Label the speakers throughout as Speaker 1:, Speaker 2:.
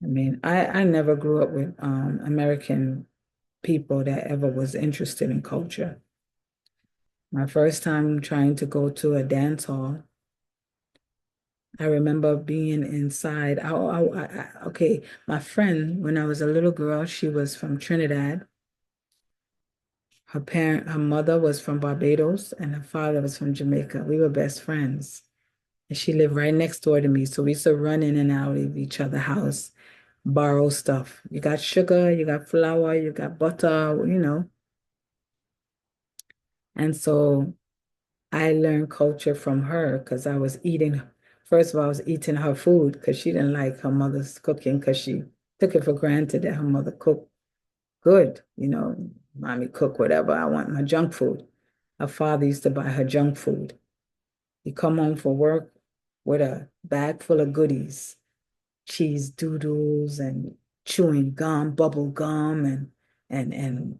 Speaker 1: I mean, I never grew up with American people that ever was interested in culture. My first time trying to go to a dance hall, I remember being inside. Okay, my friend, when I was a little girl, she was from Trinidad. Her mother was from Barbados, and her father was from Jamaica. We were best friends. And she lived right next door to me. So we used to run in and out of each other's house, borrow stuff. You got sugar, you got flour, you got butter. And so I learned culture from her because I was eating, first of all, I was eating her food because she didn't like her mother's cooking because she took it for granted that her mother cooked good. Mommy cook whatever. I want my junk food. Her father used to buy her junk food. He come home from work with a bag full of goodies, cheese doodles and chewing gum, bubble gum, and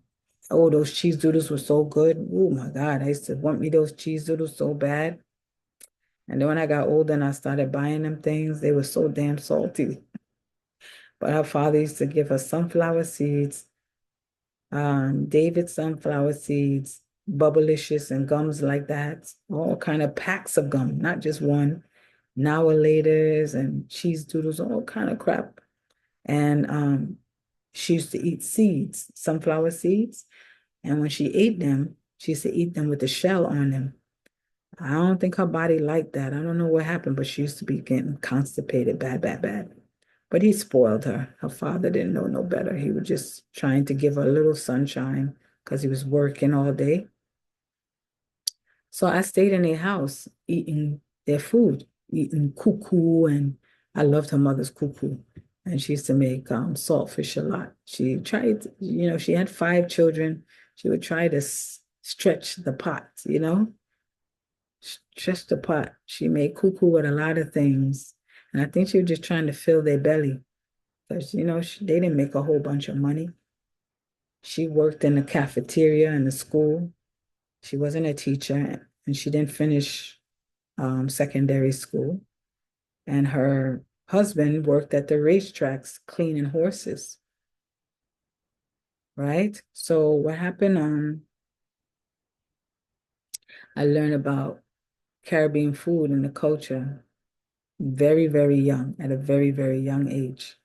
Speaker 1: oh, those cheese doodles were so good. Oh my God, I used to want me those cheese doodles so bad. And then when I got older and I started buying them things, they were so damn salty. But her father used to give her sunflower seeds, David sunflower seeds, Bubblicious and gums like that, all kind of packs of gum, not just one. Now laters and cheese doodles, all kind of crap. And she used to eat seeds, sunflower seeds. And when she ate them, she used to eat them with the shell on them. I don't think her body liked that. I don't know what happened, but she used to be getting constipated bad, bad, bad. But he spoiled her. Her father didn't know no better. He was just trying to give her a little sunshine because he was working all day. So I stayed in their house eating their food, eating cuckoo, and I loved her mother's cuckoo. And she used to make saltfish a lot. She tried, she had 5 children. She would try to stretch the pot, stretch the pot. She made cuckoo with a lot of things. And I think she was just trying to fill their belly because, they didn't make a whole bunch of money. She worked in the cafeteria in the school. She wasn't a teacher and she didn't finish secondary school. And her husband worked at the racetracks cleaning horses, right? So what happened? I learned about Caribbean food and the culture very, very young, at a very, very young age.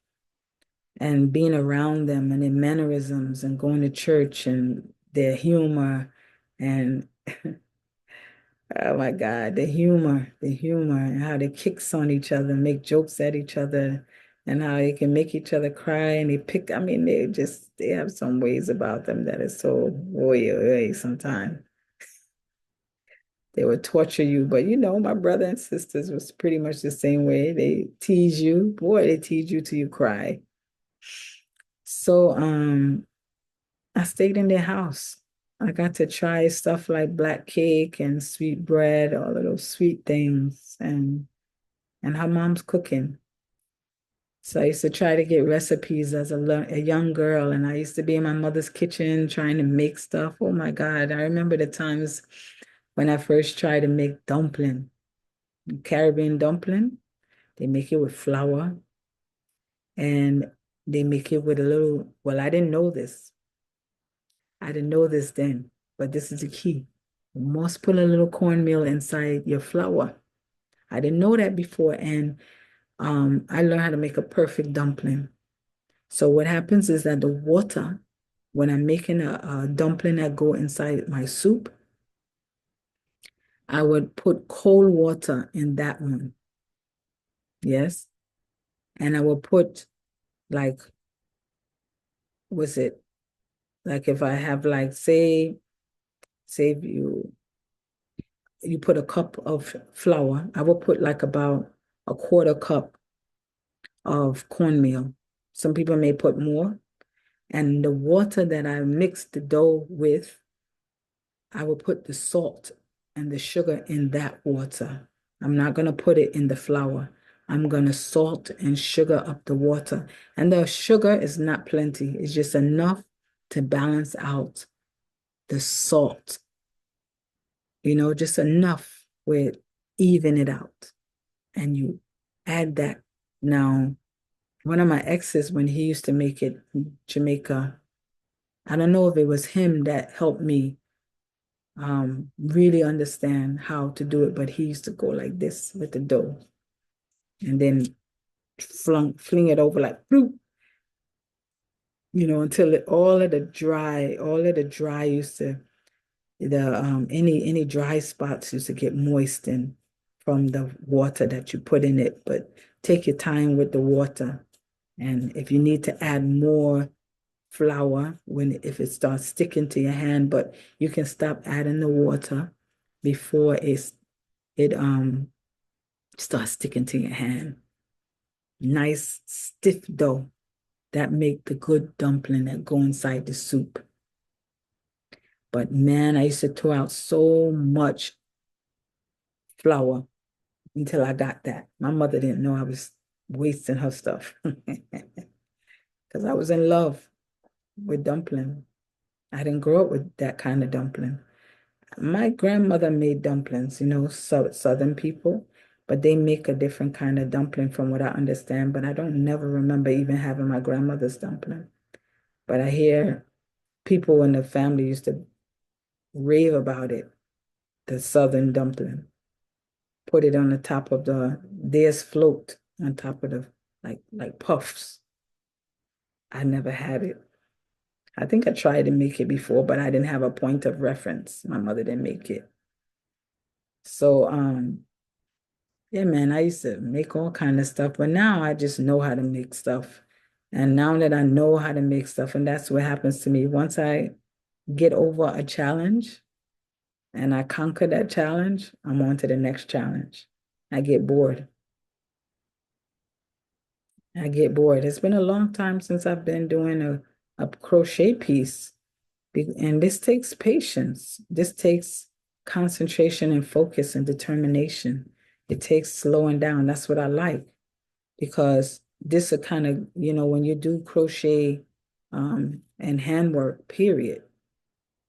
Speaker 1: And being around them and their mannerisms and going to church and their humor and oh my God, the humor, and how they kicks on each other, make jokes at each other, and how they can make each other cry. And I mean, they have some ways about them that is so, oy, sometimes. They would torture you, but my brother and sisters was pretty much the same way. They tease you. Boy, they tease you till you cry. So, I stayed in their house. I got to try stuff like black cake and sweet bread, all of those sweet things, and her mom's cooking. So I used to try to get recipes as a young girl, and I used to be in my mother's kitchen trying to make stuff. Oh my God, I remember the times when I first tried to make dumpling, Caribbean dumpling. They make it with flour and they make it with a little, well, I didn't know this. I didn't know this then, but this is the key. You must put a little cornmeal inside your flour. I didn't know that before, and I learned how to make a perfect dumpling. So what happens is that the water, when I'm making a dumpling that go inside my soup, I would put cold water in that one. Yes. And I will put like, was it like if I have like say if you put a cup of flour, I will put like about a quarter cup of cornmeal. Some people may put more. And the water that I mix the dough with, I will put the salt and the sugar in that water. I'm not going to put it in the flour. I'm going to salt and sugar up the water. And the sugar is not plenty, it's just enough to balance out the salt, just enough where it even it out. And you add that. Now, One of my exes, when he used to make it in Jamaica, I don't know if it was him that helped me really understand how to do it, but he used to go like this with the dough and then fling it over like bloop, until all of the dry used to the any dry spots used to get moistened from the water that you put in it. But take your time with the water. And if you need to add more flour if it starts sticking to your hand, but you can stop adding the water before it starts sticking to your hand. Nice stiff dough that make the good dumpling that go inside the soup. But man, I used to throw out so much flour until I got that. My mother didn't know I was wasting her stuff because I was in love with dumpling. I didn't grow up with that kind of dumpling. My grandmother made dumplings, Southern people, but they make a different kind of dumpling from what I understand. But I don't never remember even having my grandmother's dumpling. But I hear people in the family used to rave about it, the Southern dumpling. Put it on the top of theirs float on top of the like puffs. I never had it. I think I tried to make it before, but I didn't have a point of reference. My mother didn't make it. So yeah, man, I used to make all kind of stuff, but now I just know how to make stuff. And now that I know how to make stuff, and that's what happens to me. Once I get over a challenge and I conquer that challenge, I'm on to the next challenge. I get bored. I get bored. It's been a long time since I've been doing a crochet piece. And this takes patience. This takes concentration and focus and determination. It takes slowing down. That's what I like because this are kind of, when you do crochet and handwork, period.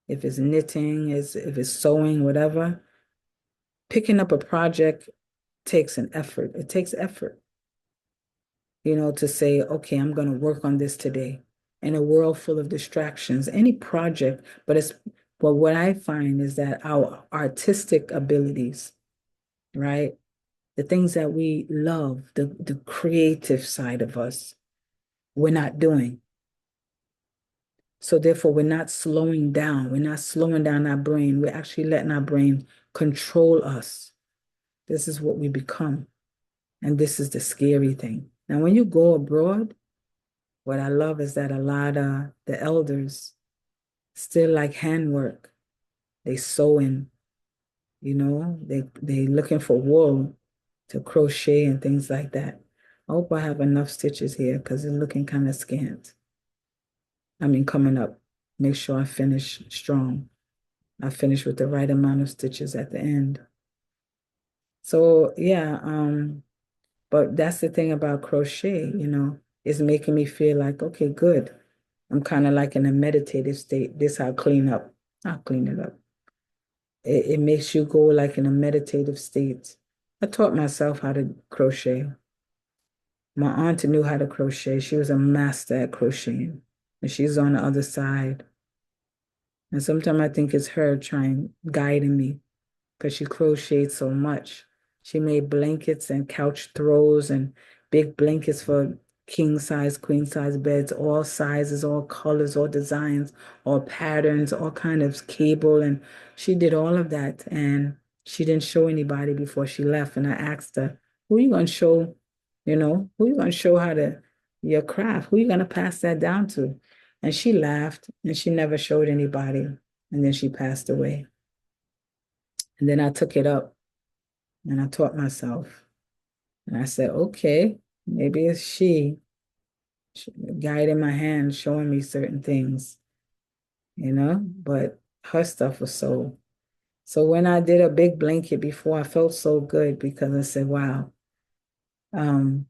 Speaker 1: If it's knitting, if it's sewing, whatever, picking up a project takes an effort. It takes effort, to say, okay, I'm going to work on this today in a world full of distractions, any project, but what I find is that our artistic abilities, right? The things that we love, the creative side of us, we're not doing. So therefore, we're not slowing down. We're not slowing down our brain. We're actually letting our brain control us. This is what we become. And this is the scary thing. Now, when you go abroad, what I love is that a lot of the elders still like handwork. They sewing, they looking for wool to crochet and things like that. I hope I have enough stitches here because it's looking kind of scant. I mean, coming up. Make sure I finish strong. I finish with the right amount of stitches at the end. So yeah, but that's the thing about crochet, it's making me feel like, okay, good. I'm kind of like in a meditative state. This I'll clean up. I'll clean it up. It makes you go like in a meditative state. I taught myself how to crochet. My aunt knew how to crochet. She was a master at crocheting. And she's on the other side. And sometimes I think it's her trying, guiding me because she crocheted so much. She made blankets and couch throws and big blankets for king size, queen size beds, all sizes, all colors, all designs, all patterns, all kind of cable. And she did all of that. And she didn't show anybody before she left. And I asked her, who are you going to show, who are you going to show how to your craft? Who are you going to pass that down to? And she laughed and she never showed anybody. And then she passed away. And then I took it up and I taught myself. And I said, okay, maybe it's she guiding my hand, showing me certain things, but her stuff was so when I did a big blanket before, I felt so good because I said, wow, um,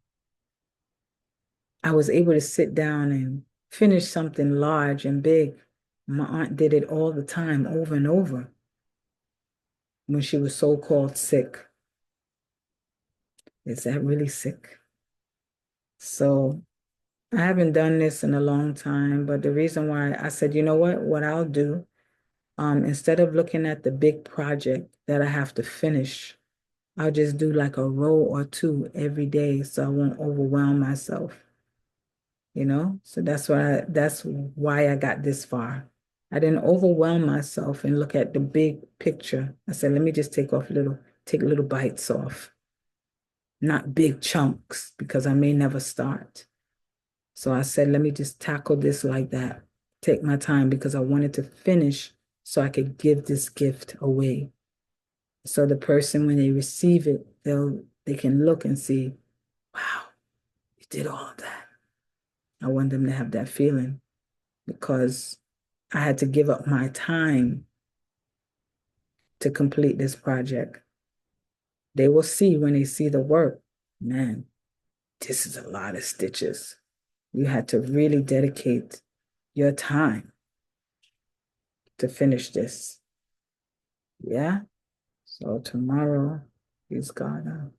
Speaker 1: I was able to sit down and finish something large and big. My aunt did it all the time, over and over, when she was so-called sick. Is that really sick? So I haven't done this in a long time, but the reason why I said, you know what I'll do, instead of looking at the big project that I have to finish, I'll just do like a row or two every day so I won't overwhelm myself, you know? So that's why I got this far. I didn't overwhelm myself and look at the big picture. I said, let me just take little bites off, not big chunks, because I may never start. So I said, let me just tackle this like that. Take my time because I wanted to finish so I could give this gift away. So the person, when they receive it, they can look and see, wow, you did all of that. I want them to have that feeling because I had to give up my time to complete this project. They will see when they see the work, man, this is a lot of stitches. You had to really dedicate your time to finish this. Yeah. So tomorrow he's gonna.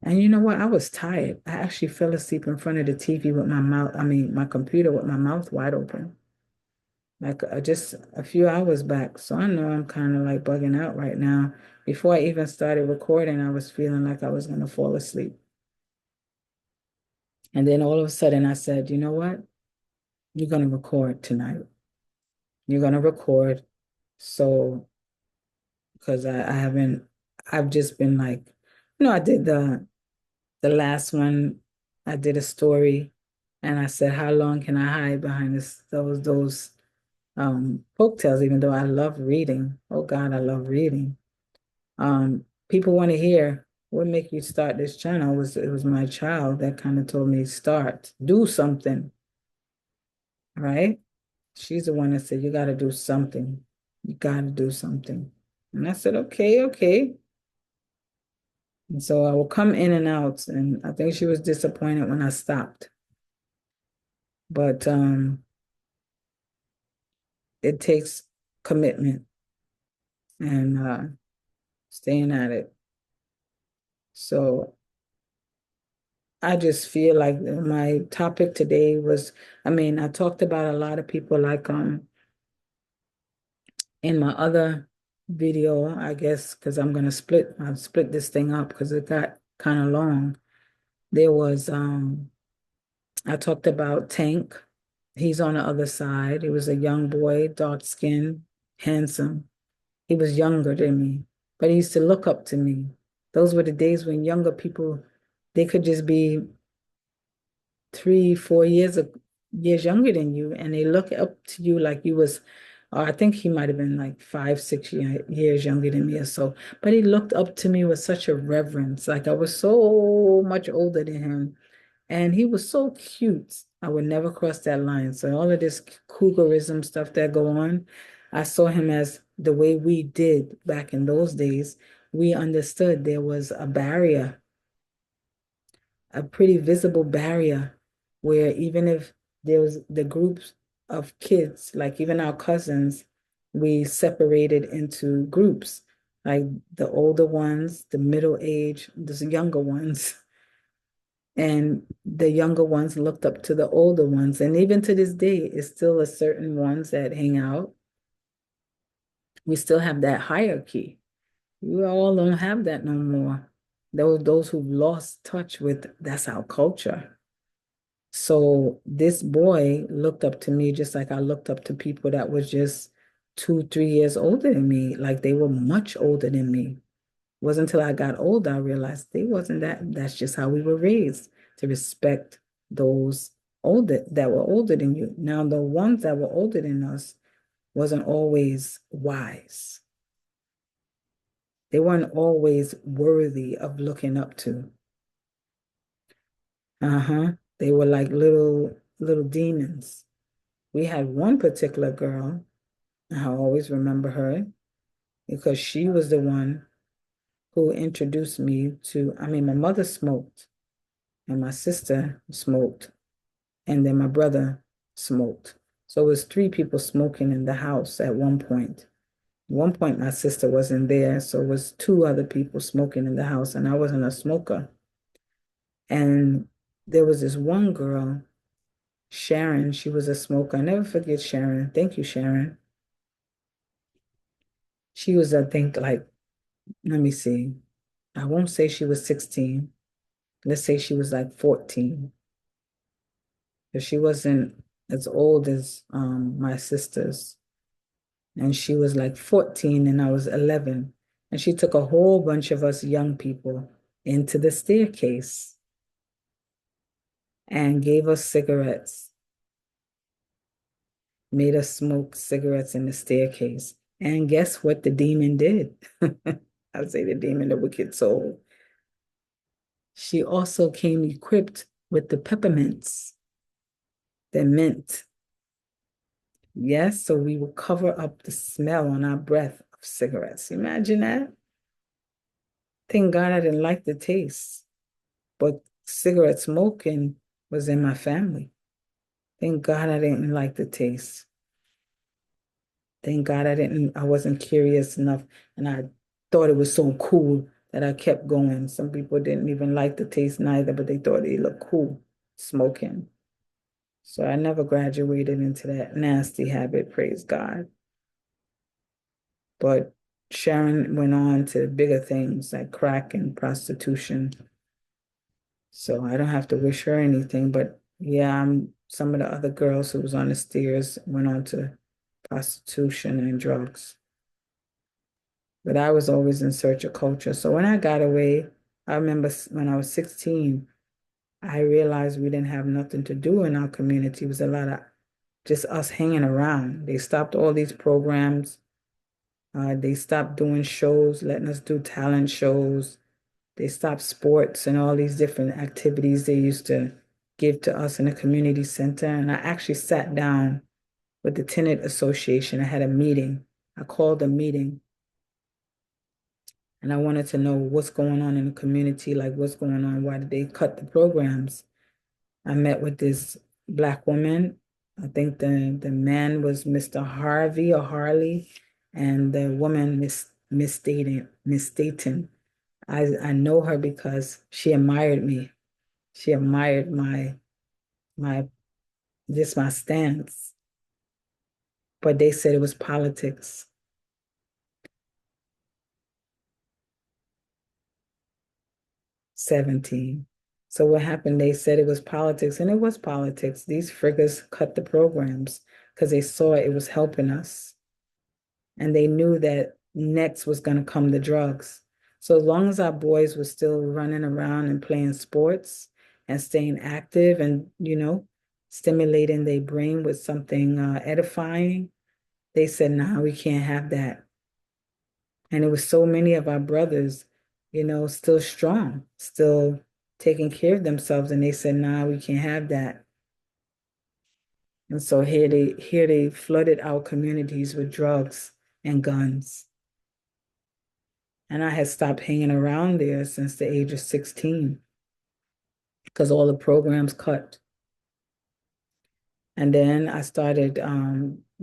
Speaker 1: And you know what? I was tired. I actually fell asleep in front of the TV with my mouth, I mean, my computer with my mouth wide open, like just a few hours back. So I know I'm kind of like bugging out right now. Before I even started recording, I was feeling like I was going to fall asleep. And then all of a sudden I said, you know what? You're going to record tonight. You're going to record. So, because I haven't, I've just been like, I did the last one, I did a story and I said, how long can I hide behind those folk tales, even though I love reading. Oh God, I love reading. People want to hear what make you start this channel. It was my child that kind of told me start, do something, right? She's the one that said, you got to do something. You got to do something. And I said, okay, okay. And so I will come in and out. And I think she was disappointed when I stopped. But it takes commitment and staying at it. So I just feel like my topic today was, I mean, I talked about a lot of people like in my other video, I guess, because I'll split this thing up because it got kind of long. There was I talked about Tank. He's on the other side. He was a young boy, dark skin, handsome. He was younger than me, but he used to look up to me. Those were the days when younger people, they could just be 3, 4 years younger than you, and they look up to you like you was, I think he might have been like 5, 6 years younger than me or so. But he looked up to me with such a reverence, like I was so much older than him, and he was so cute. I would never cross that line. So all of this cougarism stuff that go on, I saw him as the way we did back in those days. We understood there was a barrier, a pretty visible barrier where even if there was the groups of kids, like even our cousins, we separated into groups, like the older ones, the middle age, the younger ones. And the younger ones looked up to the older ones. And even to this day, it's still a certain ones that hang out. We still have that hierarchy. We all don't have that no more. Those who've lost touch with that's our culture. So this boy looked up to me just like I looked up to people that was just 2, 3 years older than me, like they were much older than me. It wasn't until I got older I realized they wasn't that. That's just how we were raised to respect those older that were older than you. Now the ones that were older than us wasn't always wise. They weren't always worthy of looking up to. Uh-huh. They were like little demons. We had one particular girl, I always remember her because she was the one who introduced me to, I mean, my mother smoked and my sister smoked and then my brother smoked. So it was 3 people smoking in the house at one point. At one point, my sister wasn't there, so it was 2 other people smoking in the house, and I wasn't a smoker. And there was this one girl, Sharon, she was a smoker. I never forget Sharon. Thank you, Sharon. She was, I think, like, let me see. I won't say she was 16. Let's say she was like 14. Because she wasn't as old as my sisters. And she was like 14 and I was 11. And she took a whole bunch of us young people into the staircase and gave us cigarettes, made us smoke cigarettes in the staircase. And guess what the demon did? I would say the demon, the wicked soul. She also came equipped with the peppermints, the mint. Yes, so we would cover up the smell on our breath of cigarettes. Imagine that. Thank God I didn't like the taste, but cigarette smoking was in my family. Thank God I didn't like the taste. Thank God I wasn't curious enough and I thought it was so cool that I kept going. Some people didn't even like the taste neither, but they thought it looked cool smoking. So I never graduated into that nasty habit, praise God. But Sharon went on to bigger things like crack and prostitution. So I don't have to wish her anything, but yeah, some of the other girls who was on the stairs went on to prostitution and drugs. But I was always in search of culture. So when I got away, I remember when I was 16, I realized we didn't have nothing to do in our community. It was a lot of just us hanging around. They stopped all these programs. They stopped doing shows, letting us do talent shows. They stopped sports and all these different activities they used to give to us in the community center. And I actually sat down with the tenant association. I had a meeting. I called a meeting and I wanted to know what's going on in the community, like what's going on, why did they cut the programs? I met with this Black woman. I think the man was Mr. Harvey or Harley, and the woman Miss Dayton. I know her because she admired me. She admired my just my stance. But they said it was politics. 17. So what happened? They said it was politics, and it was politics. These friggers cut the programs because they saw it was helping us. And they knew that next was going to come the drugs. So as long as our boys were still running around and playing sports and staying active and, stimulating their brain with something edifying, they said, nah, we can't have that. And it was so many of our brothers, still strong, still taking care of themselves. And they said, nah, we can't have that. And so here they flooded our communities with drugs and guns. And I had stopped hanging around there since the age of 16 because all the programs cut. And then I started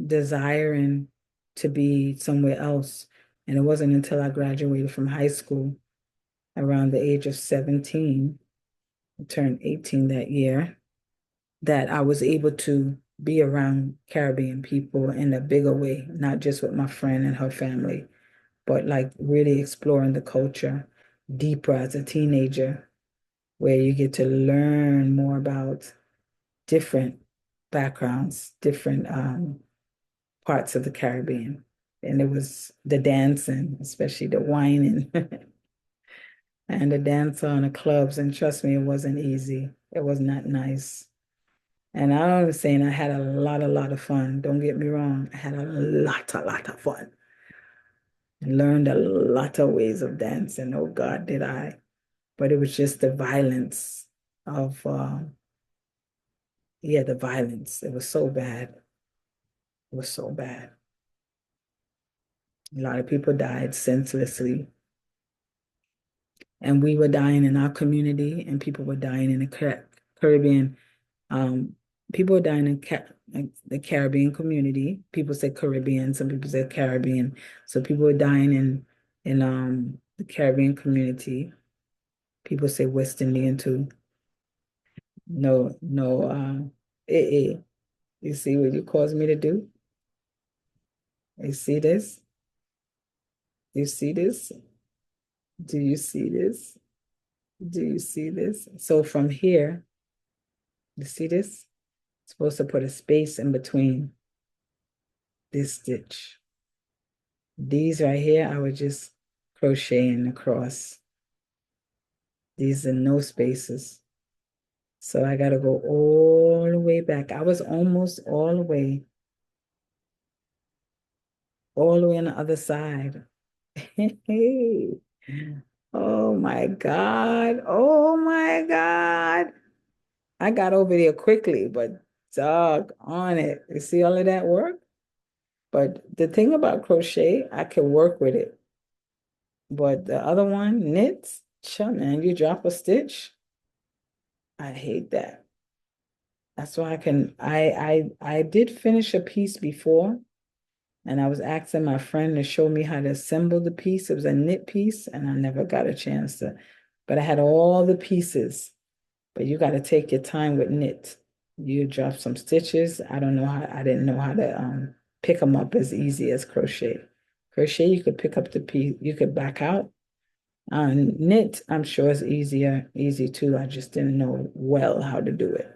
Speaker 1: desiring to be somewhere else. And it wasn't until I graduated from high school around the age of 17, I turned 18 that year, that I was able to be around Caribbean people in a bigger way, not just with my friend and her family, but like really exploring the culture deeper as a teenager, where you get to learn more about different backgrounds, different parts of the Caribbean. And it was the dancing, especially the whining and the dance on the clubs. And trust me, it wasn't easy. It was not nice. And I was saying I had a lot of fun. Don't get me wrong. I had a lot of fun. I learned a lot of ways of dancing. Oh God, did I. But it was just the violence of, yeah, the violence. It was so bad. It was so bad. A lot of people died senselessly. And we were dying in our community, and people were dying in the Caribbean. Um, People were dying in like the Caribbean community. People say Caribbean, some people say Caribbean. So people were dying in the Caribbean community. People say West Indian too. No, no. Eh. You see what you caused me to do? You see this? You see this? Do you see this? Do you see this? So from here, you see this? Supposed to put a space in between this stitch. These right here, I would just crochet in across. These are no spaces. So I gotta go all the way back. I was almost all the way on the other side. Hey. Oh my God. Oh my God. I got over there quickly, but dog on it. You see all of that work? But the thing about crochet, I can work with it. But the other one, knits, sure, man, you drop a stitch. I hate that. That's why I did finish a piece before, and I was asking my friend to show me how to assemble the piece. It was a knit piece, and I never got a chance to, but I had all the pieces. But you got to take your time with knit. You drop some stitches. I don't know how, I didn't know how to pick them up as easy as crochet. Crochet, you could pick up the piece, you could back out. Knit, I'm sure is easy too. I just didn't know well how to do it.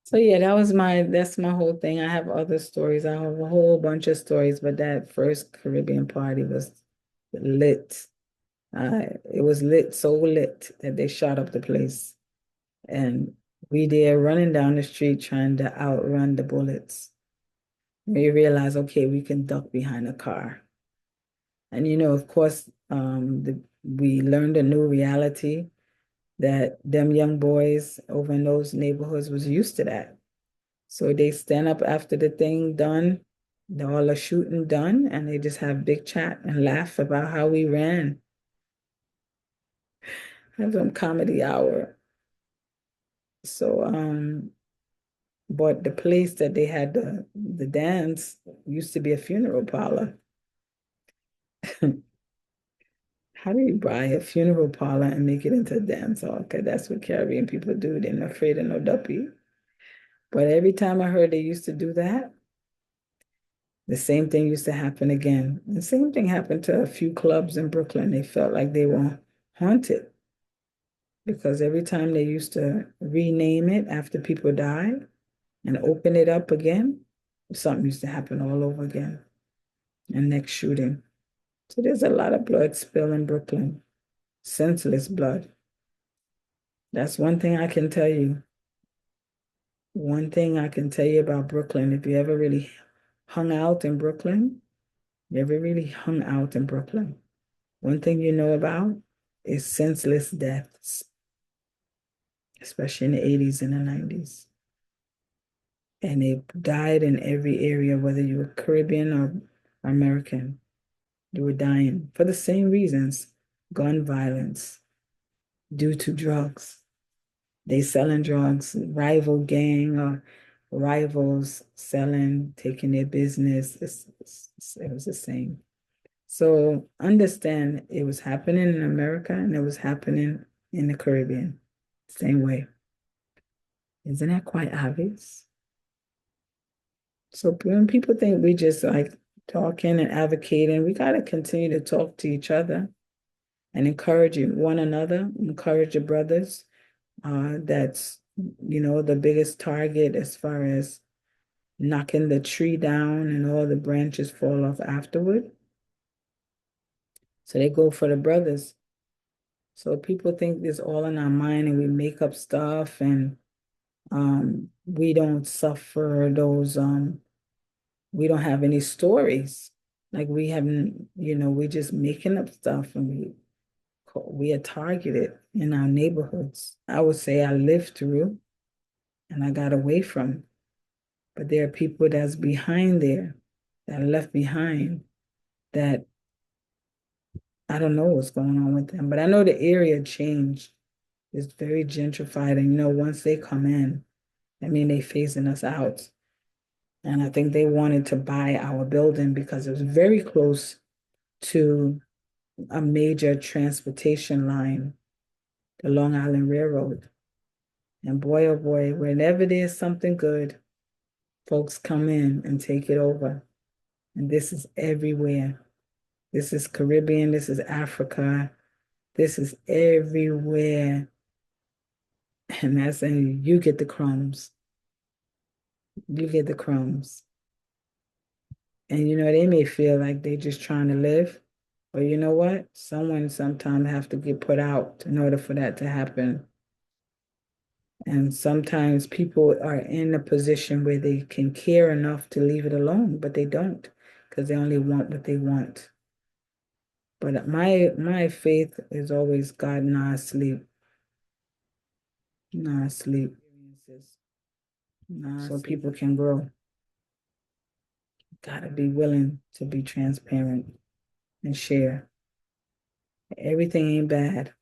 Speaker 1: So yeah, that's my whole thing. I have other stories. I have a whole bunch of stories, but that first Caribbean party was lit. It was lit, so lit that they shot up the place. And we there running down the street trying to outrun the bullets. We realized, okay, we can duck behind a car. And of course, we learned a new reality that them young boys over in those neighborhoods was used to that. So they stand up after the thing done, all the shooting done, and they just have big chat and laugh about how we ran. Have some comedy hour. So but the place that they had the dance used to be a funeral parlor. How do you buy a funeral parlor and make it into a dance hall? Because that's what Caribbean people do. They're not afraid of no duppy. But every time I heard they used to do that, the same thing used to happen again. The same thing happened to a few clubs in Brooklyn. They felt like they were haunted because every time they used to rename it after people died and open it up again, something used to happen all over again. And next shooting. So there's a lot of blood spill in Brooklyn, senseless blood. That's one thing I can tell you. One thing I can tell you about Brooklyn, if you ever really hung out in Brooklyn, you ever really hung out in Brooklyn, one thing you know about is senseless deaths, especially in the 80s and the 90s. And they died in every area, whether you were Caribbean or American. You were dying for the same reasons, gun violence due to drugs. They selling drugs, rival gang or rivals selling, taking their business. It was the same. So understand it was happening in America and it was happening in the Caribbean. Same way. Isn't that quite obvious? So when people think we just like talking and advocating, we got to continue to talk to each other and encourage one another, encourage your brothers. That's, the biggest target as far as knocking the tree down and all the branches fall off afterward. So they go for the brothers. So people think this all in our mind and we make up stuff and we don't suffer those we don't have any stories. Like we haven't, we're just making up stuff and we are targeted in our neighborhoods. I would say I lived through and I got away from. But there are people that's behind there, that are left behind, that I don't know what's going on with them. But I know the area changed. It's very gentrified. And once they come in, I mean, they phasing us out. And I think they wanted to buy our building because it was very close to a major transportation line, the Long Island Railroad. And boy, oh boy, whenever there's something good, folks come in and take it over. And this is everywhere. This is Caribbean, this is Africa, this is everywhere. And you get the crumbs. You get the crumbs. And they may feel like they're just trying to live. But you know what? Someone sometime have to get put out in order for that to happen. And sometimes people are in a position where they can care enough to leave it alone, but they don't because they only want what they want. But my faith is always God, not asleep, not asleep. So people can grow. Gotta be willing to be transparent and share. Everything ain't bad.